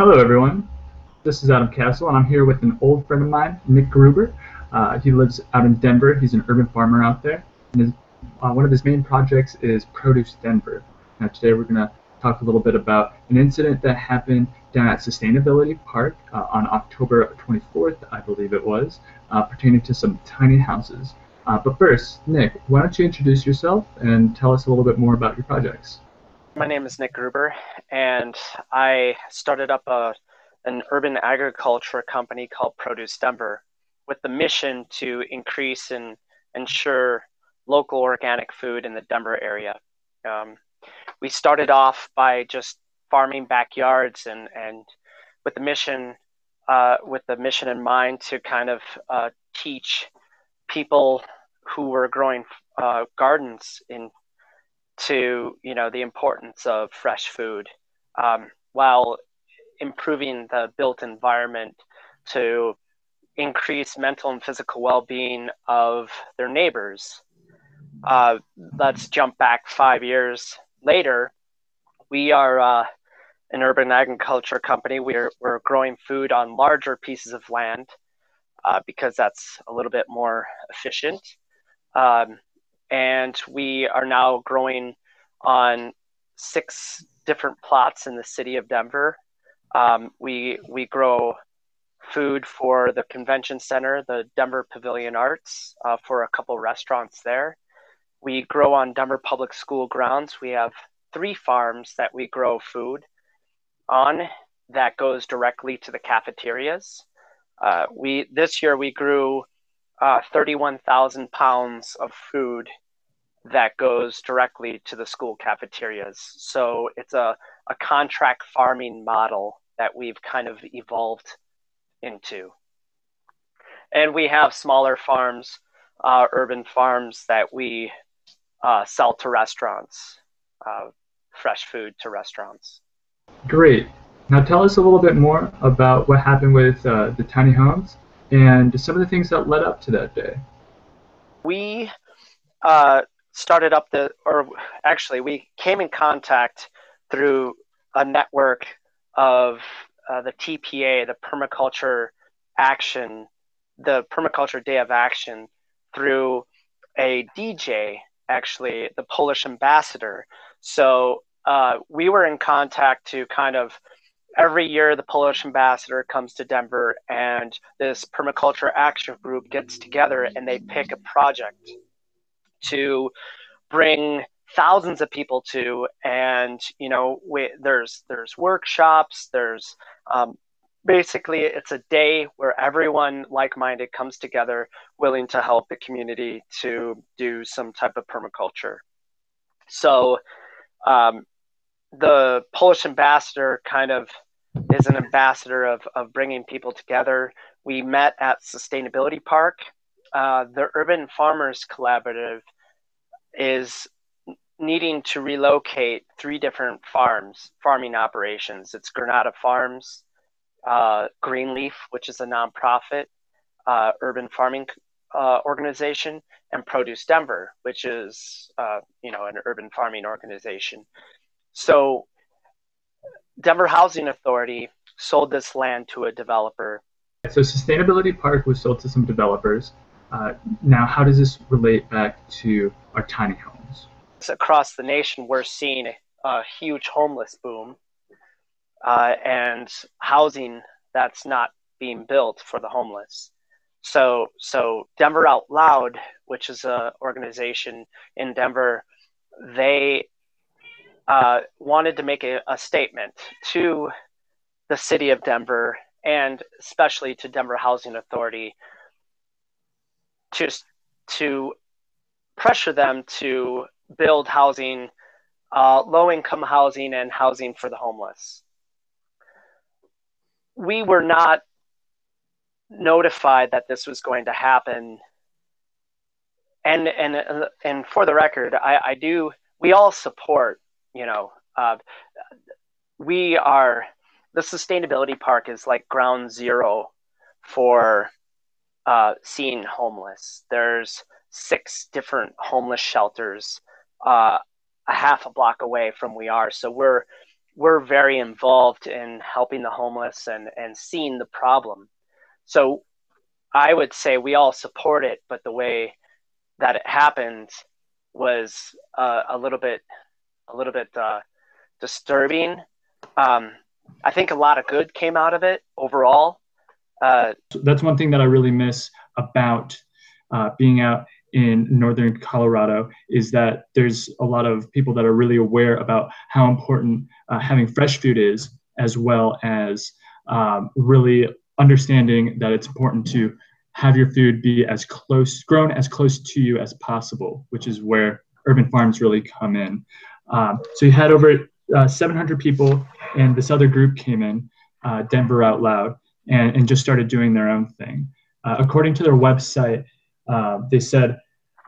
Hello, everyone. This is Adam Castle, and I'm here with an old friend of mine, Nick Gruber. He lives out in Denver. He's an urban farmer out there. And one of his main projects is Produce Denver. Now, today we're going to talk a little bit about an incident that happened down at Sustainability Park on October 24th, I believe it was, pertaining to some tiny houses. But first, Nick, why don't you introduce yourself and tell us a little bit more about your projects? My name is Nick Gruber, and I started up an urban agriculture company called Produce Denver with the mission to increase and ensure local organic food in the Denver area. Um, we started off by just farming backyards and with the mission in mind to kind of teach people who were growing gardens in to the importance of fresh food, while improving the built environment to increase mental and physical well-being of their neighbors. Let's jump back 5 years later. We are an urban agriculture company. We're growing food on larger pieces of land because that's a little bit more efficient. Um, and we are now growing on 6 different plots in the city of Denver. We grow food for the convention center, the Denver Pavilion Arts, for a couple restaurants there. We grow on Denver Public School grounds. We have 3 farms that we grow food on that goes directly to the cafeterias. We this year we grew 31,000 pounds of food that goes directly to the school cafeterias. So it's a contract farming model that we've kind of evolved into. And we have smaller farms, urban farms that we sell to restaurants, fresh food to restaurants. Great. Now tell us a little bit more about what happened with the tiny homes and some of the things that led up to that day. We uh, started up or actually, we came in contact through a network of the TPA, the Permaculture Action, the Permaculture Day of Action, through a DJ, actually, the Polish ambassador. So we were in contact to kind of every year the Polish ambassador comes to Denver and this Permaculture Action group gets together and they pick a project to bring thousands of people to, and there's workshops, there's basically it's a day where everyone like-minded comes together willing to help the community to do some type of permaculture. So the Polish ambassador kind of is an ambassador of bringing people together. We met at Sustainability Park. The Urban Farmers Collaborative is needing to relocate 3 different farming operations. It's Granada Farms, Greenleaf, which is a nonprofit urban farming organization, and Produce Denver, which is an urban farming organization. So Denver Housing Authority sold this land to a developer. So Sustainability Park was sold to some developers. Now, how does this relate back to our tiny homes? Across the nation, we're seeing a huge homeless boom and housing that's not being built for the homeless. So Denver Out Loud, which is an organization in Denver, they wanted to make a statement to the city of Denver and especially to Denver Housing Authority to pressure them to build housing, low-income housing and housing for the homeless. We were not notified that this was going to happen. And for the record, we all support, the Sustainability Park is like ground zero for seeing homeless. There's 6 different homeless shelters a half a block away from we are. So we're very involved in helping the homeless and seeing the problem. So I would say we all support it, but the way that it happened was a little bit disturbing. Um, I think a lot of good came out of it overall. That's one thing that I really miss about being out in northern Colorado is that there's a lot of people that are really aware about how important having fresh food is, as well as really understanding that it's important to have your food be grown as close to you as possible, which is where urban farms really come in. So you had over 700 people, and this other group came in, Denver Out Loud, and just started doing their own thing. According to their website, they said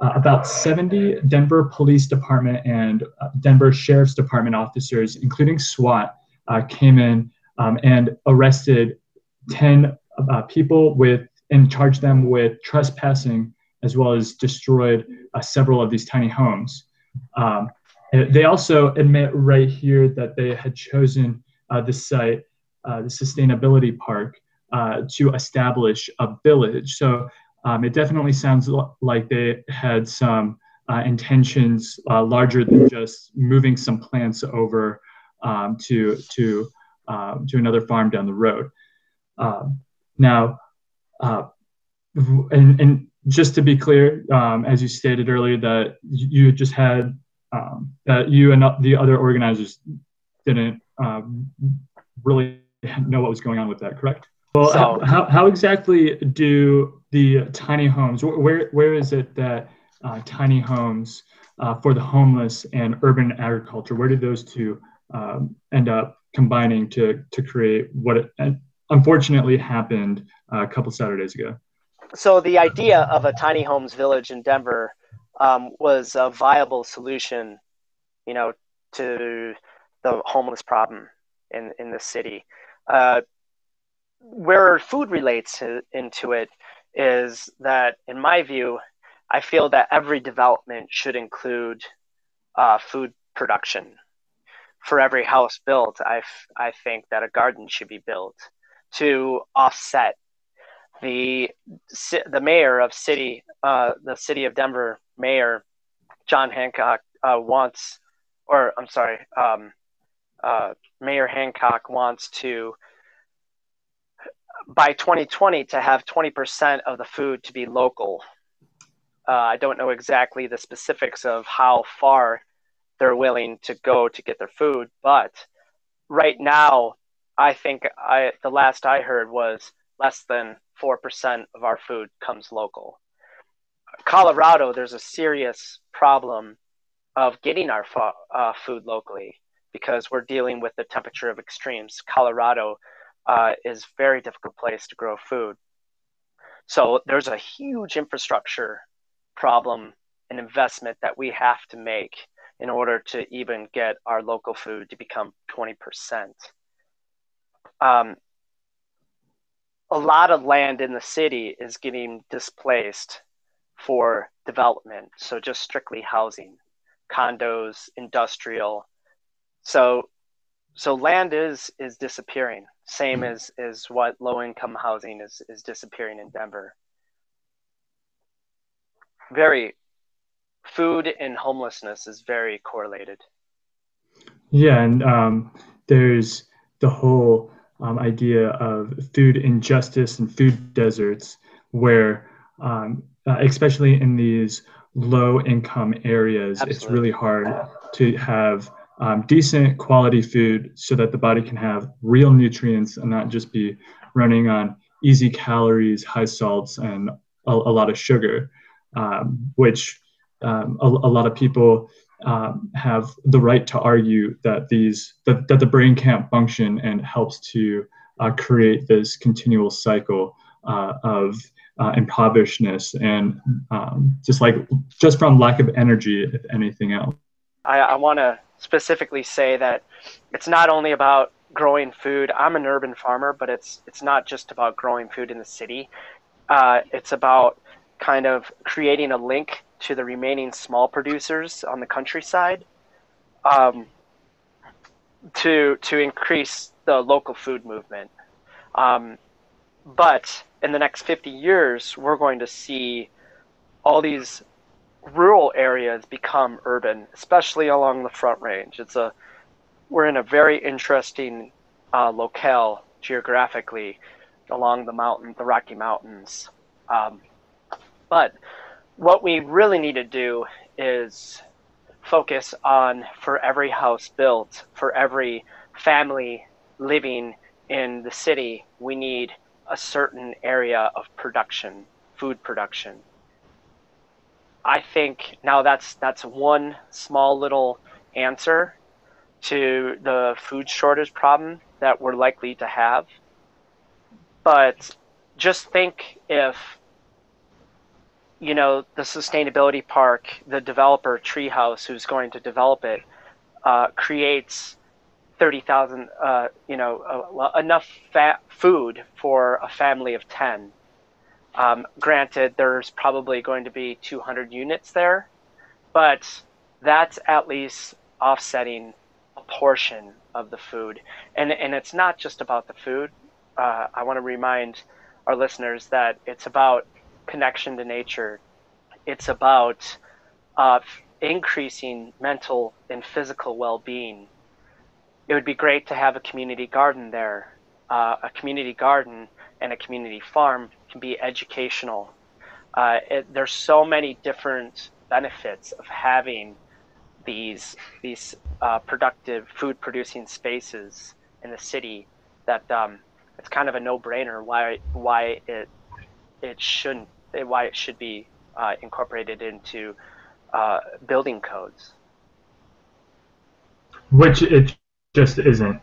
about 70 Denver Police Department and Denver Sheriff's Department officers, including SWAT, came in and arrested 10 people and charged them with trespassing, as well as destroyed several of these tiny homes. They also admit right here that they had chosen the site, the sustainability park, to establish a village. So it definitely sounds like they had some intentions larger than just moving some plants over to another farm down the road. Now, and just to be clear, as you stated earlier, that you just had that you and the other organizers didn't really know what was going on with that, correct? Well, So how exactly do the tiny homes, where is it that tiny homes for the homeless and urban agriculture, where did those two end up combining to create what unfortunately happened a couple Saturdays ago? so the idea of a tiny homes village in Denver was a viable solution, you know, to the homeless problem in the city. Uh, where food relates into it is that, in my view, I feel that every development should include food production. For every house built, I think that a garden should be built to offset the mayor of the city of Denver mayor John Hancock wants, or I'm sorry, Mayor Hancock wants to by 2020 to have 20% of the food to be local. I don't know exactly the specifics of how far they're willing to go to get their food, but right now, I think the last I heard was less than 4% of our food comes local. Colorado, there's a serious problem of getting our food locally because we're dealing with the temperature of extremes. Colorado is a very difficult place to grow food. So there's a huge infrastructure problem and investment that we have to make in order to even get our local food to become 20%. A lot of land in the city is getting displaced for development. So just strictly housing, condos, industrial. So land is disappearing. Same as what low income housing is disappearing in Denver. Very food and homelessness is very correlated. Yeah, and there's the whole idea of food injustice and food deserts, where, especially in these low income areas, Absolutely. it's really hard to have decent quality food so that the body can have real nutrients and not just be running on easy calories, high salts, and a lot of sugar, which a lot of people have the right to argue that that the brain can't function and helps to create this continual cycle of impoverishedness and just from lack of energy, if anything else. I want to specifically say that it's not only about growing food. I'm an urban farmer, but it's not just about growing food in the city. It's about kind of creating a link to the remaining small producers on the countryside. to increase the local food movement. Um, but in the next 50 years, we're going to see all these rural areas become urban, especially along the Front Range. We're in a very interesting locale geographically along the Rocky Mountains. Um, but what we really need to do is focus on, for every house built, for every family living in the city, we need a certain area of production, food production. I think now that's one small little answer to the food shortage problem that we're likely to have. But just think if, the sustainability park, the developer Treehouse who's going to develop it, creates 30,000, enough food for a family of 10. Granted, there's probably going to be 200 units there, but that's at least offsetting a portion of the food. And it's not just about the food. I want to remind our listeners that it's about connection to nature. It's about increasing mental and physical well-being. It would be great to have a community garden there. A community garden and a community farm can be educational. There's so many different benefits of having these productive food producing spaces in the city that it's kind of a no-brainer why it should be incorporated into building codes. Which it just isn't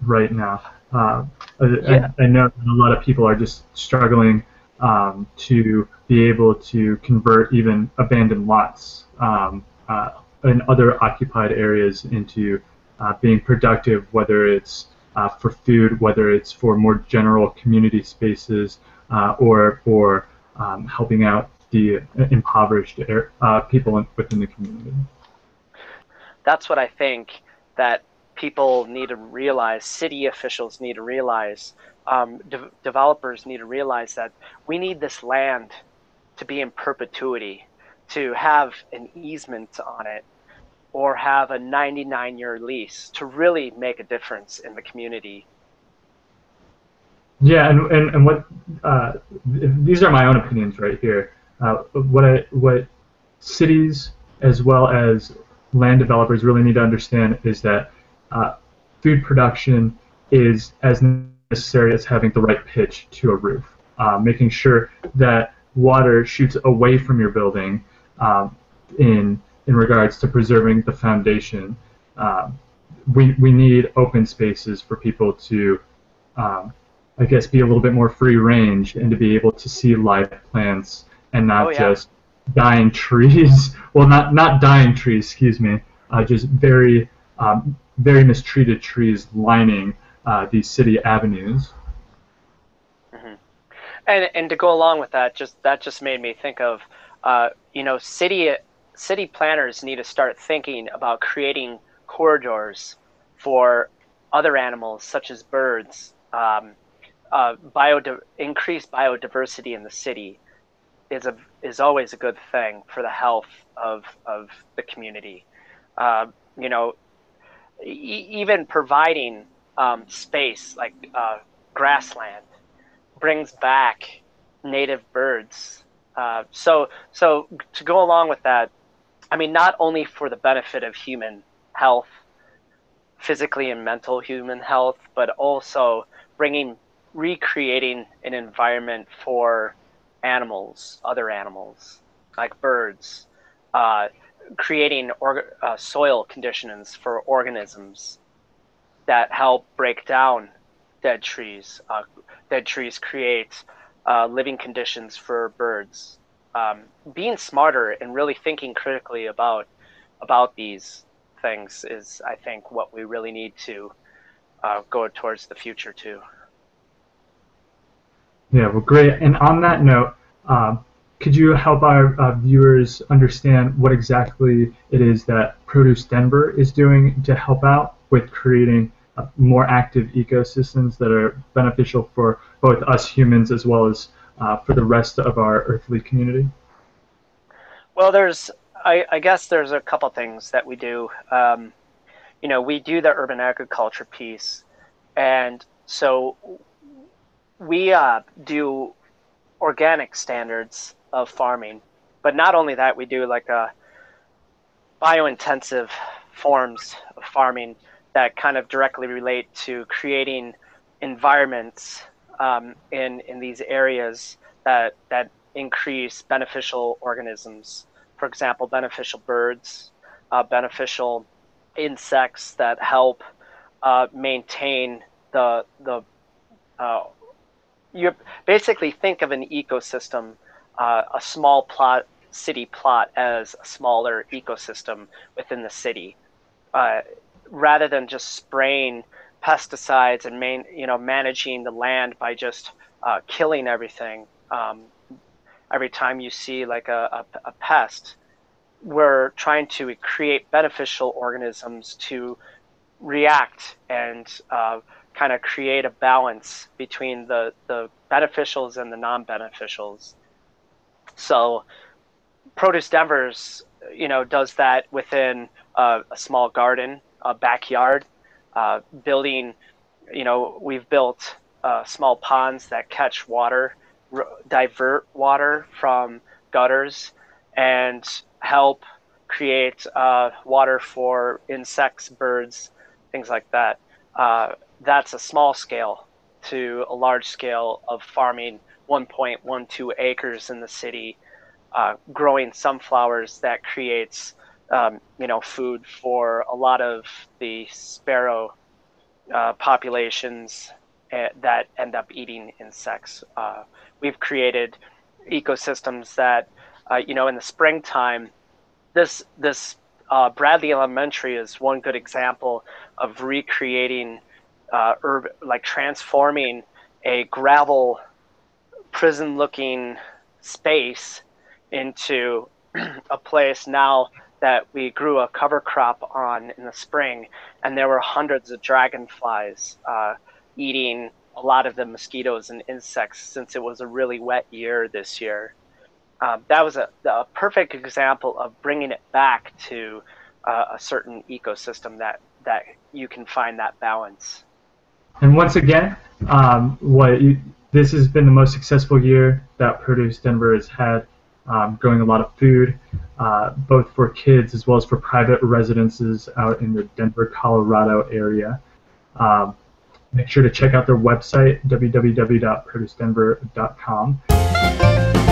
right now. Yeah. I know a lot of people are just struggling to be able to convert even abandoned lots in other occupied areas into being productive, whether it's for food, whether it's for more general community spaces, or for helping out the impoverished people within the community. That's what I think that people need to realize, city officials need to realize, developers need to realize that we need this land to be in perpetuity, to have an easement on it or have a 99-year lease to really make a difference in the community. Yeah, and what these are my own opinions right here. What cities as well as land developers really need to understand is that food production is as necessary as having the right pitch to a roof. Making sure that water shoots away from your building in regards to preserving the foundation. We need open spaces for people to I guess be a little bit more free range and to be able to see live plants and Oh not yeah. just dying trees. Well, not dying trees, excuse me. Just very mistreated trees lining these city avenues. Mm-hmm. And to go along with that, just made me think of, city planners need to start thinking about creating corridors for other animals such as birds. Increased biodiversity in the city is always a good thing for the health of the community. Uh, you know, Even providing space like grassland brings back native birds. So to go along with that, I mean, not only for the benefit of human health, physically and mental human health, but also recreating an environment for animals, other animals like birds, uh, creating soil conditions for organisms that help break down dead trees. Dead trees create living conditions for birds. Being smarter and really thinking critically about these things is, I think, what we really need to go towards the future too. Yeah, well, great. And on that note, could you help our viewers understand what exactly it is that Produce Denver is doing to help out? with creating more active ecosystems that are beneficial for both us humans as well as for the rest of our earthly community? Well, I guess there's a couple things that we do. We do the urban agriculture piece, and so we do organic standards of farming. But not only that, we do like a biointensive forms of farming that kind of directly relate to creating environments in these areas that increase beneficial organisms. For example, beneficial birds, beneficial insects that help maintain the you basically think of an ecosystem, a small city plot as a smaller ecosystem within the city, uh, rather than just spraying pesticides and managing the land by just killing everything. Every time you see like a pest, we're trying to create beneficial organisms to react and kind of create a balance between the beneficials and the non-beneficials. So Produce Denver's, does that within a small garden, a backyard, building, we've built small ponds that catch water, divert water from gutters, and help create water for insects, birds, things like that. That's a small scale to a large scale of farming 1.12 acres in the city, growing sunflowers that creates food for a lot of the sparrow populations that end up eating insects. We've created ecosystems that in the springtime, this Bradley Elementary is one good example of recreating like transforming a gravel prison-looking space into a place now that we grew a cover crop on in the spring, and there were hundreds of dragonflies eating a lot of the mosquitoes and insects since it was a really wet year this year. That was a perfect example of bringing it back to a certain ecosystem that you can find that balance. And once again, this has been the most successful year that Produce Denver has had, growing a lot of food, both for kids as well as for private residences out in the Denver, Colorado area. Make sure to check out their website, www.producedenver.com.